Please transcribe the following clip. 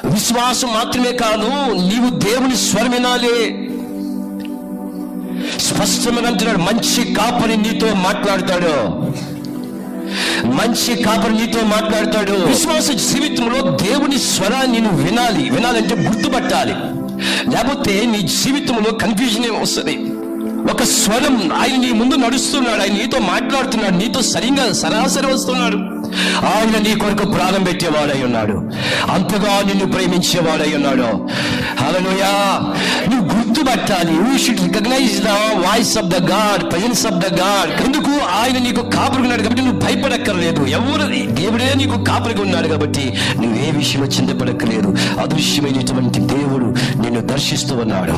విశ్వాసం మాత్రమే కాదు, నీవు దేవుని స్వరం వినాలి. స్పష్టంగా అంటున్నాడు, మంచి కాపరి నీతో మాట్లాడతాడు. మంచి కాపరి నీతో మాట్లాడతాడు. విశ్వాస జీవితంలో దేవుని స్వరాన్ని నువ్వు వినాలంటే గుర్తుపట్టాలి. లేకపోతే నీ జీవితంలో కన్ఫ్యూజన్ వస్తుంది. ఒక స్వరం, ఆయన నీ ముందు నడుస్తున్నాడు, ఆయన నీతో మాట్లాడుతున్నాడు, నీతో సరాసరి వస్తున్నాడు. ఆయన నీ కొరకు ప్రాణం పెట్టేవాడై ఉన్నాడు, అంతగా నిన్ను ప్రేమించేవాడై ఉన్నాడు. హల్లెలూయా. నువ్వు గుర్తుపట్టాలి. You should recognise the voice of the God, presence of the God. ఎందుకు? ఆయన నీకు కాపరిగా కాబట్టి నువ్వు భయపడక్కర్లేదు. దేవుడే నీకు కాపరిగా ఉన్నాడు కాబట్టి నువ్వే విషయంలో చింతపడక్కర్లేదు. అదృశ్యమైనటువంటి దేవుడు నిన్ను దర్శిస్తూ ఉన్నాడు.